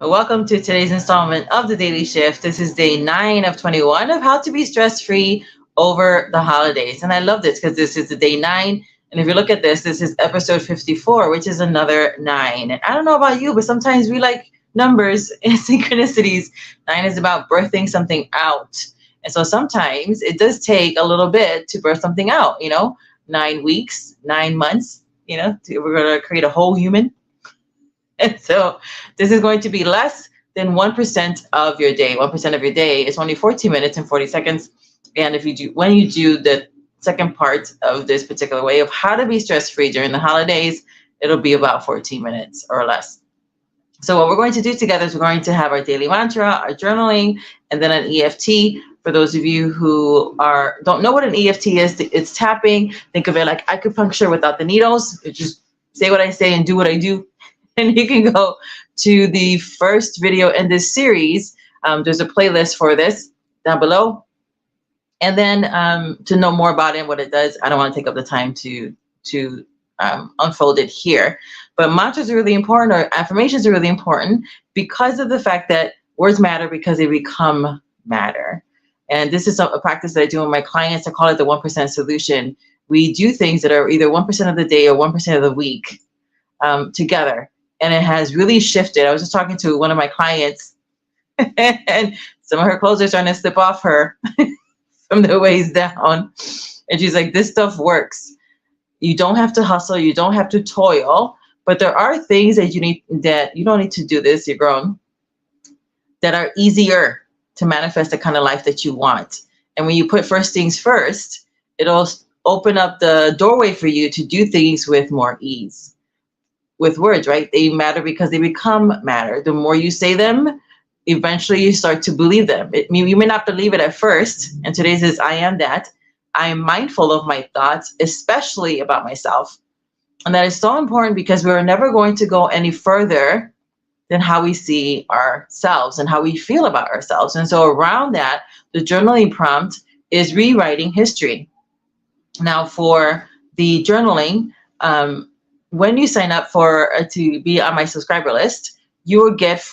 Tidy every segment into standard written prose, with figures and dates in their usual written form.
Welcome to today's installment of the Daily Shift. This is day 9 of 21 of how to be stress-free over the holidays. And I love this because this is the day 9. And if you look at this, this is episode 54, which is another 9. And I don't know about you, but sometimes we like numbers and synchronicities. 9 is about birthing something out. And so sometimes it does take a little bit to birth something out, 9 weeks, 9 months, we're going to create a whole human. And so this is going to be less than 1% of your day. 1% of your day is only 14 minutes and 40 seconds. And when you do the second part of this particular way of how to be stress-free during the holidays, it'll be about 14 minutes or less. So what we're going to do together is we're going to have our daily mantra, our journaling, and then an EFT. For those of you who don't know what an EFT is, it's tapping. Think of it like acupuncture without the needles. Just say what I say and do what I do. And you can go to the first video in this series. There's a playlist for this down below. And then to know more about it and what it does, I don't want to take up the time to unfold it here. But mantras are really important, or affirmations are really important, because of the fact that words matter because they become matter. And this is a practice that I do with my clients. I call it the 1% solution. We do things that are either 1% of the day or 1% of the week together. And it has really shifted. I was just talking to one of my clients, and some of her clothes are starting to slip off her from the waist down. And she's like, this stuff works. You don't have to hustle. You don't have to toil. But there are things that you don't need to do this, you're grown, that are easier to manifest the kind of life that you want. And when you put first things first, it'll open up the doorway for you to do things with more ease. With words, right? They matter because they become matter. The more you say them, eventually you start to believe them. You may not believe it at first. And today's is I am that. I am mindful of my thoughts, especially about myself. And that is so important because we're never going to go any further than how we see ourselves and how we feel about ourselves. And so around that, the journaling prompt is rewriting history. Now for the journaling, when you sign up to be on my subscriber list, you will get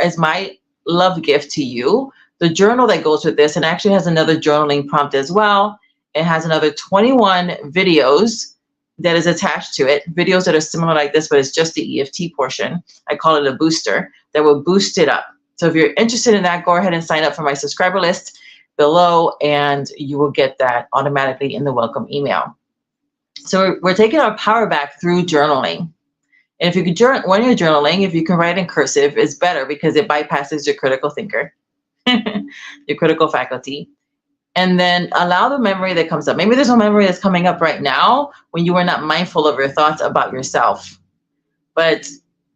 as my love gift to you, the journal that goes with this, and actually has another journaling prompt as well. It has another 21 videos that is attached to it, videos that are similar like this, but it's just the EFT portion. I call it a booster that will boost it up. So if you're interested in that, go ahead and sign up for my subscriber list below, and you will get that automatically in the welcome email. So we're taking our power back through journaling. And if you could when you're journaling, if you can write in cursive, it's better because it bypasses your critical thinker, your critical faculty. And then allow the memory that comes up. Maybe there's no memory that's coming up right now when you were not mindful of your thoughts about yourself. But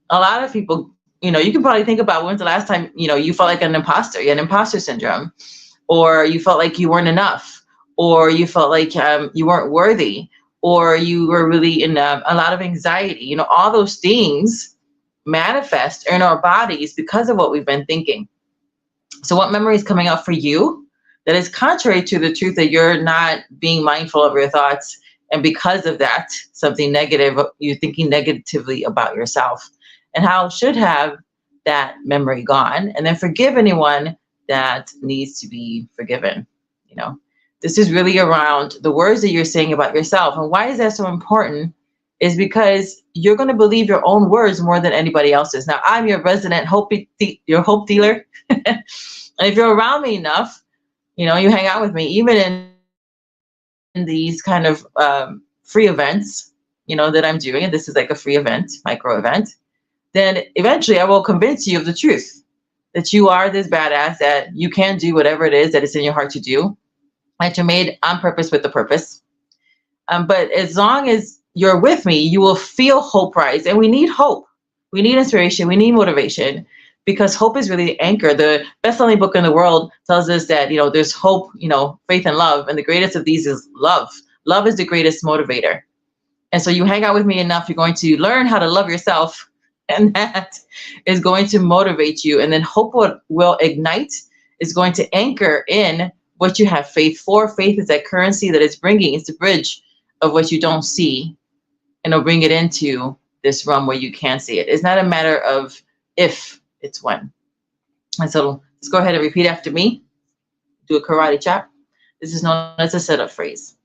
a lot of people, you can probably think about when's the last time, you felt like an imposter. You had imposter syndrome, or you felt like you weren't enough, or you felt like you weren't worthy, or you were really in a lot of anxiety. All those things manifest in our bodies because of what we've been thinking. So what memory is coming up for you that is contrary to the truth that you're not being mindful of your thoughts, and because of that, something negative, you're thinking negatively about yourself, and how should have that memory gone, and then forgive anyone that needs to be forgiven. This is really around the words that you're saying about yourself. And why is that so important is because you're going to believe your own words more than anybody else's. Now, I'm your resident hope dealer. And if you're around me enough, you hang out with me, even in these kind of free events, that I'm doing, and this is like a free event, micro event, then eventually I will convince you of the truth, that you are this badass, that you can do whatever it is that is in your heart to do, that you're made on purpose with a purpose. But as long as you're with me, you will feel hope rise. And we need hope. We need inspiration. We need motivation, because hope is really the anchor. The best-selling book in the world tells us that, there's hope, faith and love. And the greatest of these is love. Love is the greatest motivator. And so you hang out with me enough, you're going to learn how to love yourself. And that is going to motivate you. And then hope will ignite, is going to anchor in what you have faith for. Faith is that currency that it's bringing. It's the bridge of what you don't see, and it'll bring it into this realm where you can see it. It's not a matter of if it's when. And so let's go ahead and repeat after me. Do a karate chop. This is known as a setup phrase.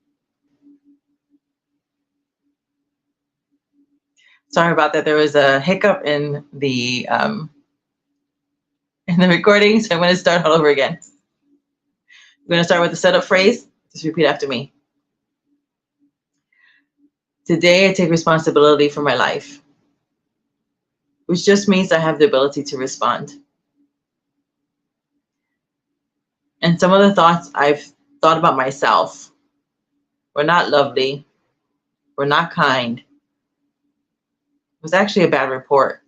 Sorry about that. There was a hiccup in the recording, so I'm going to start all over again. I'm going to start with the setup phrase. Just repeat after me. Today, I take responsibility for my life, which just means I have the ability to respond. And some of the thoughts I've thought about myself were not lovely, were not kind. It was actually a bad report.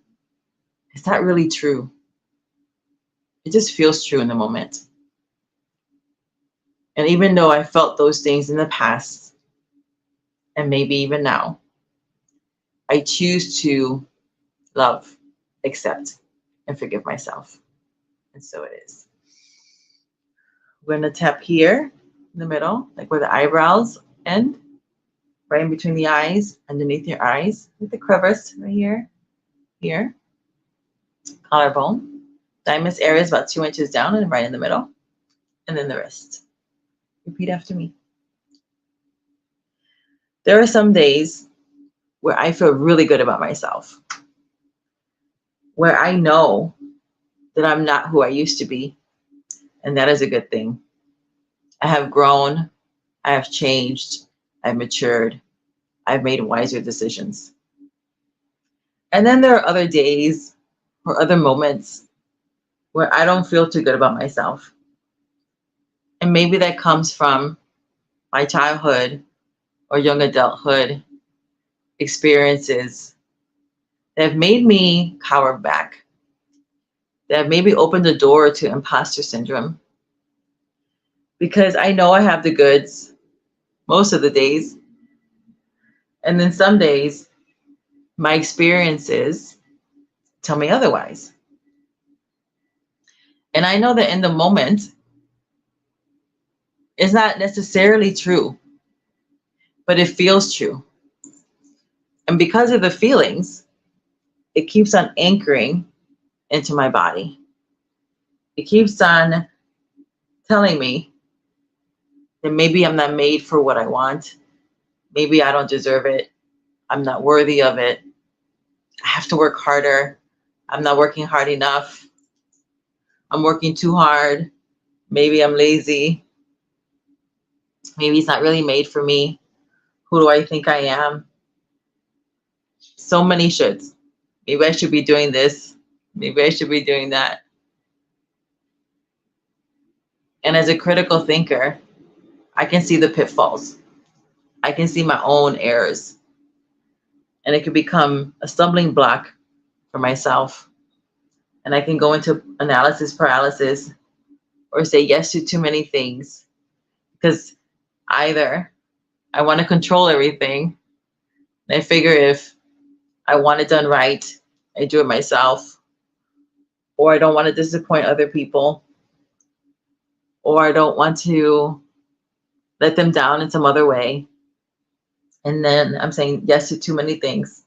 It's not really true. It just feels true in the moment. And even though I felt those things in the past, and maybe even now, I choose to love, accept, and forgive myself. And so it is. We're going to tap here in the middle, like where the eyebrows end, right in between the eyes, underneath your eyes, with the crevice right here, here, collarbone. Thymus area is about 2 inches down and right in the middle, and then the wrist. Repeat after me. There are some days where I feel really good about myself, where I know that I'm not who I used to be, and that is a good thing. I have grown, I have changed, I've matured, I've made wiser decisions. And then there are other days or other moments where I don't feel too good about myself. And maybe that comes from my childhood or young adulthood experiences that have made me cower back, that have maybe opened the door to imposter syndrome. Because I know I have the goods most of the days. And then some days, my experiences tell me otherwise. And I know that in the moment, it's not necessarily true, but it feels true. And because of the feelings, it keeps on anchoring into my body. It keeps on telling me that maybe I'm not made for what I want. Maybe I don't deserve it. I'm not worthy of it. I have to work harder. I'm not working hard enough. I'm working too hard. Maybe I'm lazy. Maybe it's not really made for me. Who do I think I am? So many shoulds. Maybe I should be doing this. Maybe I should be doing that. And as a critical thinker, I can see the pitfalls. I can see my own errors. And it can become a stumbling block for myself. And I can go into analysis paralysis or say yes to too many things. Because either I want to control everything, and I figure if I want it done right, I do it myself, or I don't want to disappoint other people, or I don't want to let them down in some other way. And then I'm saying yes to too many things.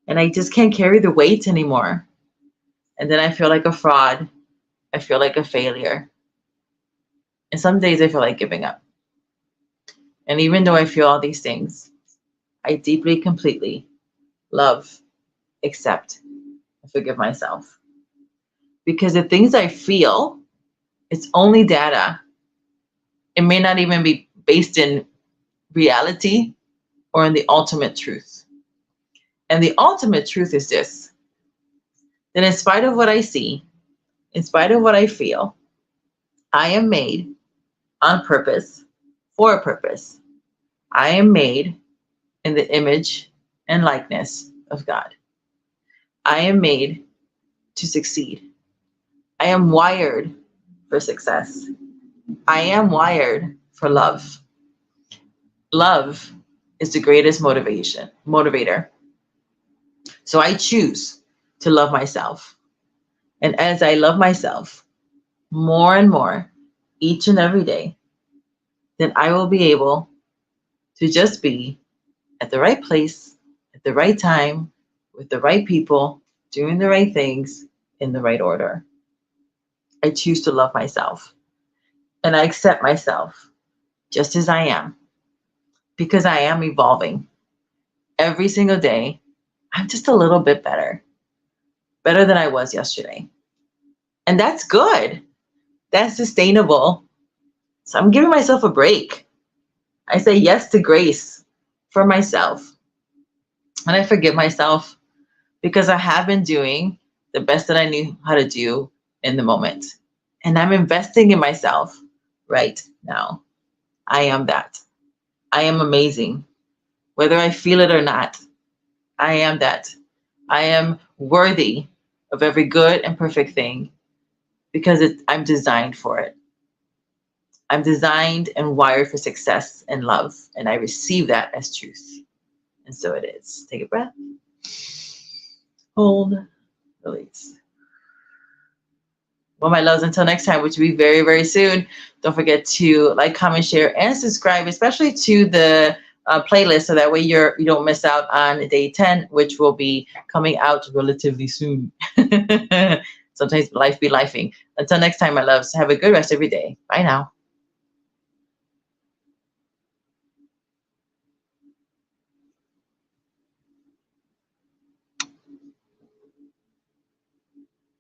And I just can't carry the weight anymore. And then I feel like a fraud. I feel like a failure. And some days I feel like giving up. And even though I feel all these things, I deeply, completely love, accept, and forgive myself. Because the things I feel, it's only data. It may not even be based in reality or in the ultimate truth. And the ultimate truth is this, that in spite of what I see, in spite of what I feel, I am made on purpose, for a purpose. I am made in the image and likeness of God. I am made to succeed. I am wired for success. I am wired for love. Love is the greatest motivator. So I choose to love myself. And as I love myself more and more each and every day, then I will be able to just be at the right place, at the right time, with the right people, doing the right things in the right order. I choose to love myself, and I accept myself just as I am, because I am evolving. Every single day, I'm just a little bit better than I was yesterday. And that's good. That's sustainable. So I'm giving myself a break. I say yes to grace for myself. And I forgive myself because I have been doing the best that I knew how to do in the moment. And I'm investing in myself right now. I am that. I am amazing. Whether I feel it or not, I am that. I am worthy of every good and perfect thing because I'm designed for it. I'm designed and wired for success and love, and I receive that as truth. And so it is. Take a breath. Hold. Release. Well, my loves, until next time, which will be very, very soon, don't forget to like, comment, share, and subscribe, especially to the playlist, so that way you don't miss out on day 10, which will be coming out relatively soon. Sometimes life be lifing. Until next time, my loves, have a good rest of your day. Bye now.